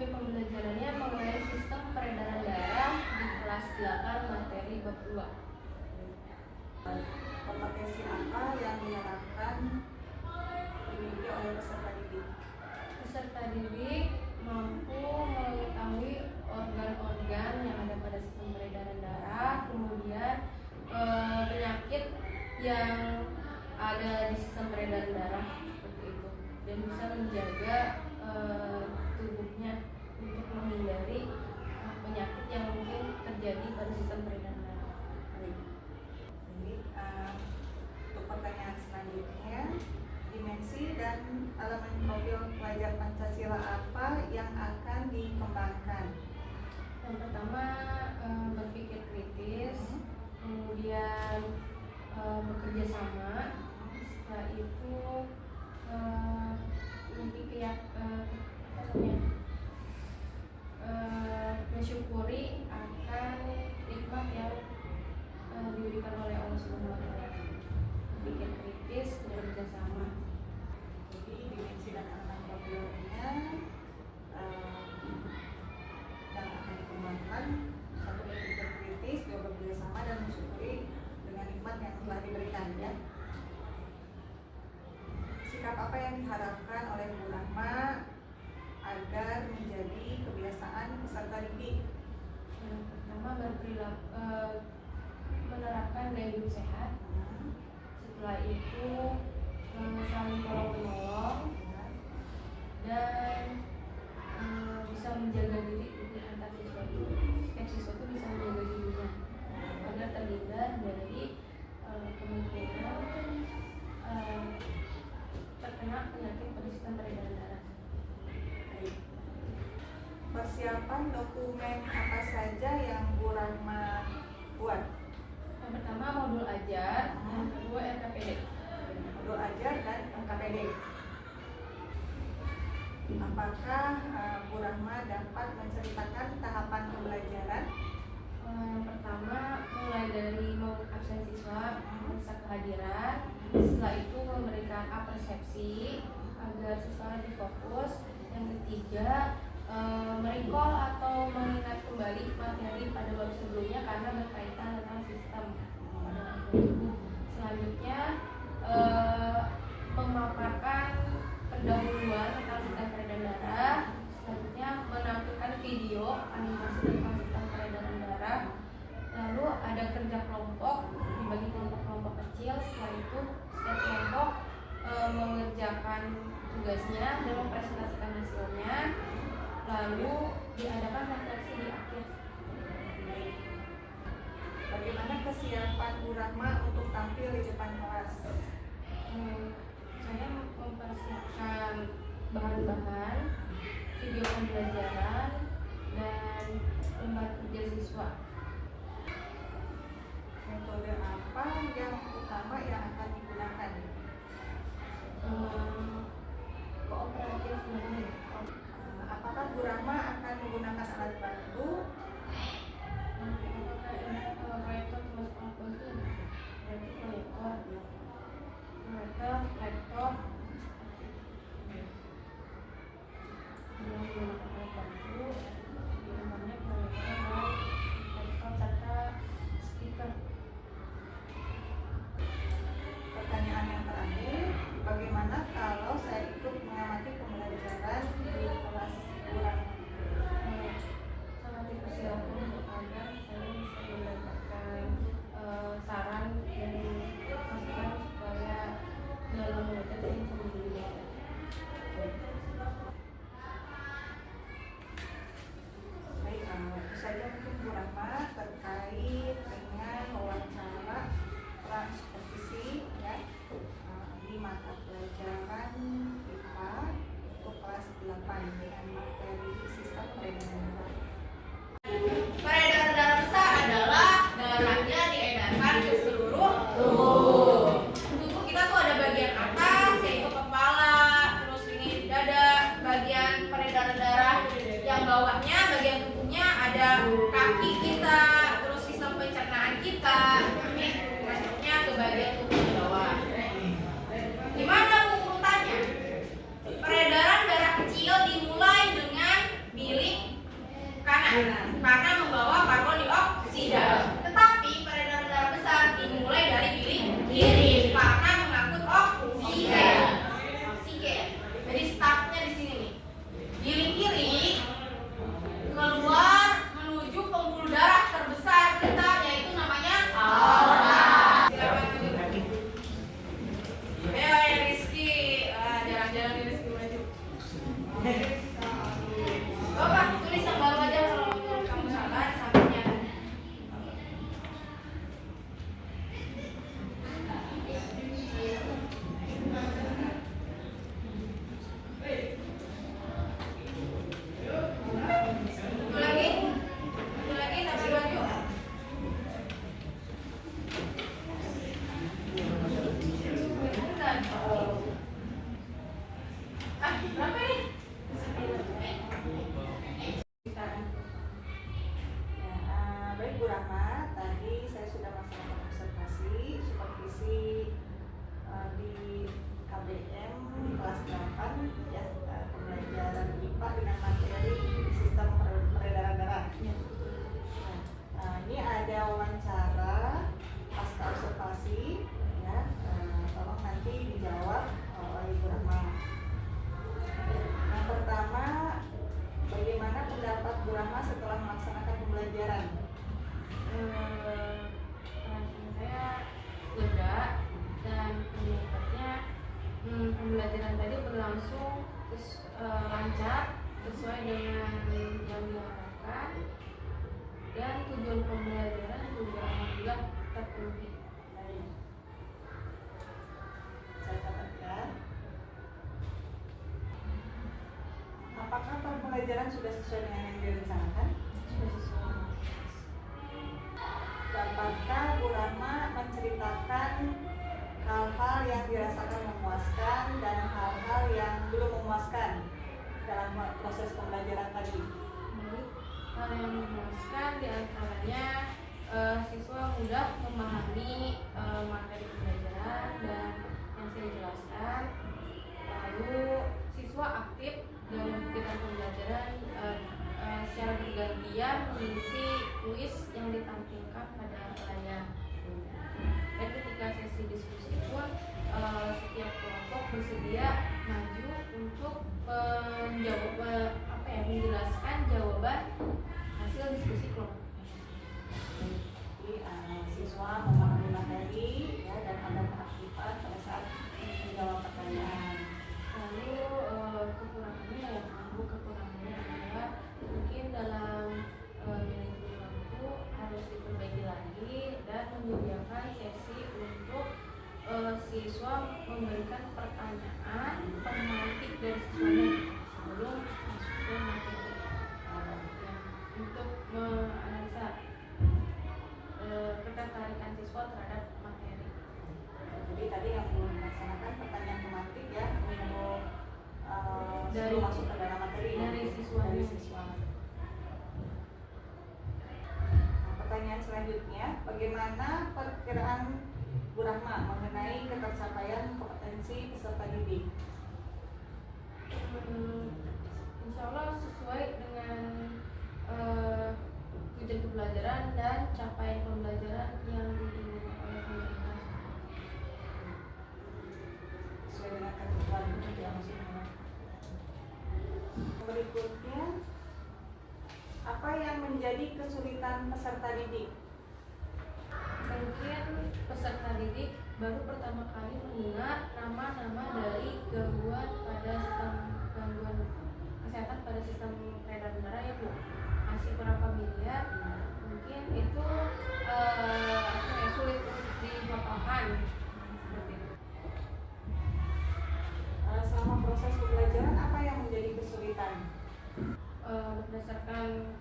topik pembelajarannya mengenai sistem peredaran darah di kelas 8 materi bab 2. Kompetensi apa yang diharapkan dimiliki oleh peserta didik? Peserta didik mampu mengetahui organ-organ yang ada pada sistem peredaran darah, kemudian penyakit yang ada di sistem peredaran darah seperti itu, dan bisa menjaga tubuhnya untuk menghindari penyakit yang mungkin terjadi pada sistem peredaran darah. Jadi, untuk pertanyaan selanjutnya, dimensi dan elemen profil pelajar Pancasila apa yang akan dikembangkan? Yang pertama, berpikir kritis, kemudian bekerja sama, setelah itu mensyukuri akan nikmat yang diberikan oleh Allah Subhanahu wa Ta'ala. Berpikir kritis, bekerja sama. Jadi dimensi dan elemen profilnya yang akan dikembangkan, satu berpikir kritis, dua bekerja sama, dan mensyukuri dengan nikmat yang telah diberikan, ya. Sikap apa yang diharapkan oleh Bu Rahma agar menjadi kebiasaan peserta didik? Yang pertama, menerapkan gaya hidup sehat. Setelah itu saling tolong menolong, dan bisa menjaga diri di antar siswa itu. Setiap siswa itu bisa menjaga dirinya agar terhindar dari kemungkinan terkena penyakit pada sistem peredaran darah. Persiapan dokumen apa saja yang Bu Rahma buat? Yang pertama, modul ajar, yang kedua RKPD. Modul ajar dan RKPD. Apakah Bu Rahma dapat menceritakan tahapan pembelajaran? Yang pertama, mulai dari mengabsen siswa, memeriksa kehadiran. Setelah itu memberikan apersepsi agar siswa lebih fokus. Yang ketiga, merecall atau mengingat kembali materi pada bab sebelumnya karena berkaitan tentang sistem pada tubuh. Selanjutnya, memaparkan pendahuluan tentang sistem peredaran darah. Selanjutnya, menampilkan video animasi tentang sistem peredaran darah. Lalu ada kerja kelompok, dibagi kelompok-kelompok kecil. Setelah itu setiap kelompok mengerjakan tugasnya dan mempresentasikan hasilnya. Lalu diadakan refleksi di akhir. Bagaimana kesiapan Bu Rahma untuk tampil di depan kelas? Saya mempersiapkan bahan-bahan, video pembelajaran, dan lembar kerja siswa. Metode apa yang utama yang akan digunakan? Kooperatif learning. Apakah Bu Rahma akan menggunakan alat bantu? Proyektor termasuk alat bantu. Berarti proyektor, laptop, yang menggunakan alat bantu, di antaranya proyektor, laptop, serta speaker. Pertanyaan yang terakhir, bagaimana kalau saya ikut mengamati pembelajaran di kelas Bu Rahma? Sangat dipersilakan untuk agar saya bisa mendapatkan saran dan masukan supaya dalam karena membawa karbon dioksida. Tetapi peredaran darah besar dimulai dari bilik kiri karena mengangkut oksigen. Jadi startnya di sini nih. Bilik kiri keluar menuju pembuluh darah terbesar kita, yaitu namanya aorta. Silakan tunjuk. Ayo Rizky, jalan-jalan nih Rizky maju. Coba tulis yang baru aja kalau kamu salah sampingnya. Satu lagi sampai maju. Berapa nih? Baik Bu Rahma, tadi saya sudah melaksanakan observasi supervisi di KBM di kelas 8 ya, pembelajaran IPA dengan materi sistem peredaran darah. Nah, ini ada wawancara pasca observasi ya, tolong nanti dijawab oleh Ibu Rahma. Yang pertama, bagaimana pendapat Bu Rahma setelah melaksanakan pembelajaran? Saya lega dan melihatnya pembelajaran tadi berlangsung lancar sesuai dengan yang diharapkan dan tujuan pembelajaran juga alhamdulillah terpenuhi. Baik. Saya catatkan. Apakah pembelajaran sudah sesuai dengan yang direncanakan? Sudah sesuai. Dapatkah Bu Rahma menceritakan hal-hal yang dirasakan memuaskan dan hal-hal yang belum memuaskan dalam proses pembelajaran tadi? Baik, hal yang memuaskan diantaranya siswa mudah memahami materi pembelajaran dan yang saya jelaskan. Lalu siswa aktif dalam kegiatan pembelajaran secara bergantian mengisi kuis yang ditampilkan pada layar. Dan ketika sesi diskusi pun setiap kelompok bersedia maju untuk menjelaskan jawaban hasil diskusi kelompok. Jadi siswa memahami materi ya, dan ada keaktifan pada saat menjawab pertanyaan. Lalu kekurangannya adalah mungkin dalam manajemen waktu harus diperbaiki lagi dan menyediakan sesi untuk siswa memberikan pertanyaan pemantik dari siswanya sebelum masuk ke materi untuk menganalisa ketertarikan siswa terhadap materi. Jadi tadi yang belum dilaksanakan pertanyaan tematik ya, menunggu Dari- sebelum masuk ke dalam materi dari siswa. Nah, pertanyaan selanjutnya, bagaimana perkiraan Bu Rahma mengenai ketercapaian kompetensi peserta didik? Insya Allah sesuai dengan tujuan pembelajaran dan capaian pembelajaran yang diinginkan oleh pemerintah. Sesuai dengan ketentuan yang maksudnya. Berikutnya, apa yang menjadi kesulitan peserta didik? Mungkin peserta didik baru pertama kali mendengar nama-nama dari gangguan kesehatan pada sistem peredaran darah ya Bu. Masih kurang familiar, mungkin itu sulit untuk dihafalkan seperti itu. Selama proses pembelajaran, apa yang menjadi kesulitan? Berdasarkan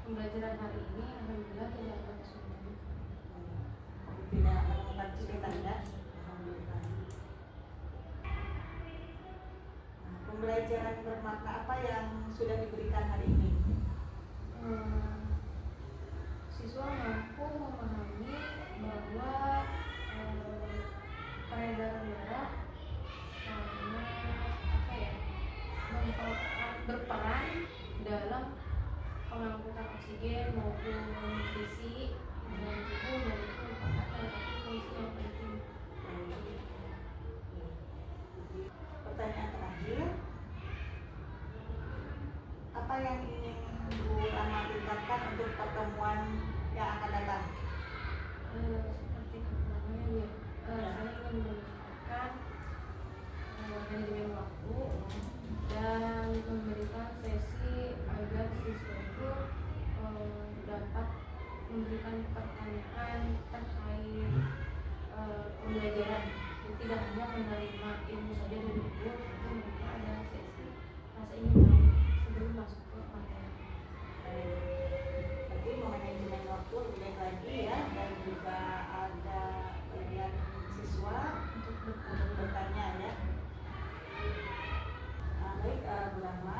pembelajaran hari ini, alhamdulillah tidak ada kesulitan. Tidak menemukan kesulitan ya? Alhamdulillah. Nah, pembelajaran bermakna apa yang sudah diberikan hari ini? Siswa mampu memahami bahwa peredaran darah berperan dalam pengangkutan oksigen maupun nutrisi dalam tubuh, dan itu merupakan salah satu fungsi yang penting. Pertanyaan terakhir, apa yang ingin Bu Rama tingkatkan untuk pertemuan yang akan datang? Seperti kepulauannya ya, saya ingin meningkatkan manajemen waktu dan memberikan sesi agar siswa itu dapat memberikan pertanyaan terkait pembelajaran. Jadi tidak hanya menerima ilmu saja dari buku, tapi mereka ada sesi rasa ingin tahu sebelum masuk ke materi. Jadi manajemen waktu lebih baik lagi ya, dan juga ada bagian siswa untuk bertanya ya. Baik Bu Rama,